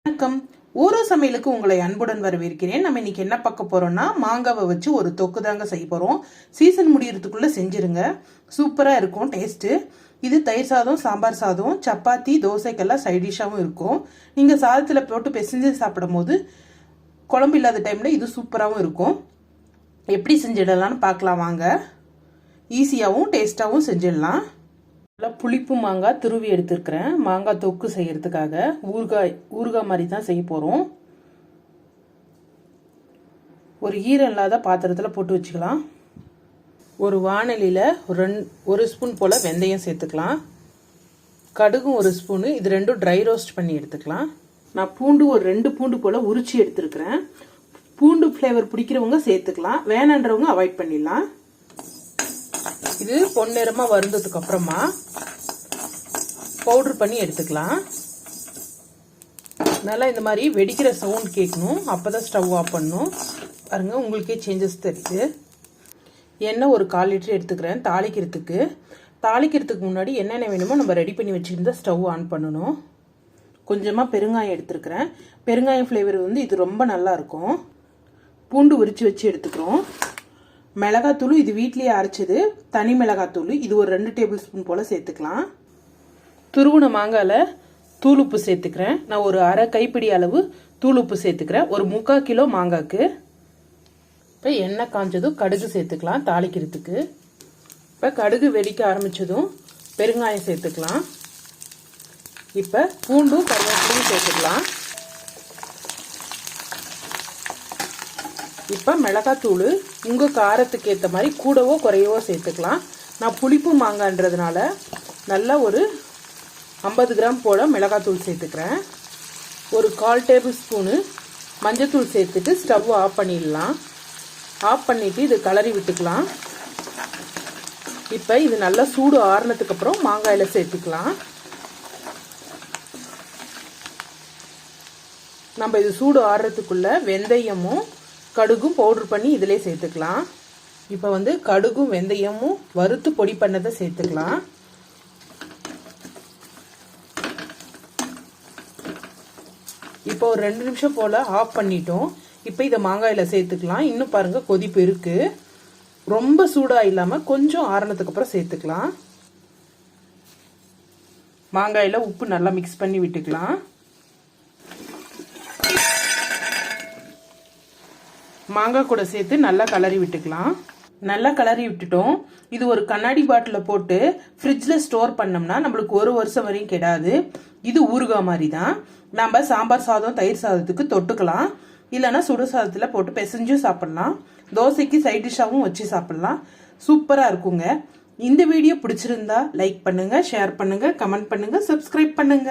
வணக்கம். ஊரோ சமையலுக்கு உங்களை அன்புடன் வரவேற்கிறேன். நம்ம இன்னைக்கு என்ன பார்க்க போறோம்னா, மாங்காவை வச்சு ஒரு தொக்கு தாங்க செய்ய போறோம். சீசன் முடியறதுக்குள்ள செஞ்சிருங்க, சூப்பரா இருக்கும் டேஸ்ட். இது தயிர் சாதம், சாம்பார் சாதம், சப்பாத்தி, தோசைக்கெல்லாம் சைட் டிஷ்ஷாவும் இருக்கும். நீங்க சாதத்துல போட்டு பிசைஞ்சு சாப்பிடும் போது குழம்பு இல்லாத டைம்ல இது சூப்பராகவும் இருக்கும். எப்படி செஞ்சிடலாம்னு பார்க்கலாம் வாங்க. ஈஸியாகவும் டேஸ்டாகவும் செஞ்சிடலாம். நல்லா புளிப்பு மாங்காய் துருவி எடுத்துருக்கிறேன். மாங்காய் தொக்கு செய்யறதுக்காக ஊறுகாய் மாதிரி தான் செய்ய போகிறோம். ஒரு ஈரம் இல்லாத பாத்திரத்தில் போட்டு வச்சுக்கலாம். ஒரு வாணலியில் ஒரு ஸ்பூன் போல் வெந்தயம் சேர்த்துக்கலாம். கடுகும் ஒரு ஸ்பூனு. இது ரெண்டும் ட்ரை ரோஸ்ட் பண்ணி எடுத்துக்கலாம். நான் பூண்டு ஒரு 2 பூண்டு போல் உரிச்சு எடுத்துருக்கிறேன். பூண்டு ஃப்ளேவர் பிடிக்கிறவங்க சேர்த்துக்கலாம், வேணான்றவங்க அவாய்ட் பண்ணிடலாம். இது பொன்னிறமாக வருந்ததுக்கு அப்புறமா பவுடர் பண்ணி எடுத்துக்கலாம். நல்லா இந்த மாதிரி வெடிக்கிற சவுண்ட் கேட்கணும், அப்போதான் ஸ்டவ் ஆஃப் பண்ணணும். பாருங்க, உங்களுக்கே சேஞ்சஸ் தெரியுது. எண்ணெய் ஒரு 1/4 லிட்டர் எடுத்துக்கிறேன். தாளிக்கிறதுக்கு முன்னாடி என்னென்ன வேணுமோ நம்ம ரெடி பண்ணி வச்சுருந்தா ஸ்டவ் ஆன் பண்ணணும். கொஞ்சமாக பெருங்காயம் எடுத்துருக்கிறேன். பெருங்காயம் ஃப்ளேவர் இது ரொம்ப நல்லா இருக்கும். பூண்டு உரிச்சு வச்சு எடுத்துக்கிறோம். மிளகாத்தூள் இது வீட்லேயே அரைச்சது, தனி மிளகாத்தூள். இது ஒரு 2 டேபிள் ஸ்பூன் போல் சேர்த்துக்கலாம். துருவுன மாங்காயில் தூள் உப்பு சேர்த்துக்கிறேன். நான் ஒரு அரை கைப்பிடி அளவு தூள் உப்பு சேர்த்துக்கிறேன், ஒரு 3/4 கிலோ மாங்காய்க்கு. இப்போ எண்ணெய் காஞ்சதும் கடுகு சேர்த்துக்கலாம் தாளிக்கிறதுக்கு. இப்போ கடுகு வெடிக்க ஆரம்பித்ததும் பெருங்காயம் சேர்த்துக்கலாம். இப்போ பூண்டும் கருவேப்பிலையும் சேர்த்துக்கலாம். இப்போ மிளகாத்தூள் உங்கள் காரத்துக்கு ஏற்ற மாதிரி கூடவோ குறையவோ சேர்த்துக்கலாம். நான் புளிப்பு மாங்கான்றதுனால நல்லா ஒரு 50 கிராம் போல் மிளகாத்தூள் சேர்த்துக்கிறேன். ஒரு 1/4 டேபிள் ஸ்பூனு மஞ்சத்தூள் சேர்த்துட்டு ஸ்டவ் ஆஃப் பண்ணிடலாம். ஆஃப் பண்ணிவிட்டு இது கலரி விட்டுக்கலாம். இப்போ இது நல்லா சூடு ஆறுனதுக்கு அப்புறம் மாங்காயில் சேர்த்துக்கலாம். நம்ம இது சூடு ஆறுறதுக்குள்ள வெந்தயமும் கடுகும் பவுடர் பண்ணி இதிலே சேர்த்துக்கலாம். இப்போ கடுகும் வெந்தயமும் வறுத்து பொடி பண்ணதை சேர்த்துக்கலாம். இப்போ ஒரு 2 நிமிஷம் போல் ஆஃப் பண்ணிட்டோம். இப்போ இதை மாங்காயில் சேர்த்துக்கலாம். இன்னும் பாருங்க, கொதிப்பு இருக்கு. ரொம்ப சூடாக இல்லாமல் கொஞ்சம் ஆறுனதுக்கு அப்புறம் சேர்த்துக்கலாம். மாங்காயில் உப்பு நல்லா மிக்ஸ் பண்ணி விட்டுக்கலாம். மாங்காய் கூட சேர்த்து நல்லா கலரி விட்டுக்கலாம். நல்லா கலரி விட்டுட்டோம். இது ஒரு கண்ணாடி பாட்டில் போட்டு ஃப்ரிட்ஜில் ஸ்டோர் பண்ணோம்னா நம்மளுக்கு 1 வருஷம் வரையும் கெடாது. இது ஊறுகாய் மாதிரி தான். நம்ம சாம்பார் சாதம், தயிர் சாதத்துக்கு தொட்டுக்கலாம். இல்லைன்னா சுடு சாதத்தில் போட்டு பிசைஞ்சும் சாப்பிடலாம். தோசைக்கு சைட் டிஷ்ஷாகவும் வச்சு சாப்பிடலாம். சூப்பராக இருக்குங்க. இந்த வீடியோ பிடிச்சிருந்தா லைக் பண்ணுங்க, ஷேர் பண்ணுங்க, கமெண்ட் பண்ணுங்க, சப்ஸ்கிரைப் பண்ணுங்க.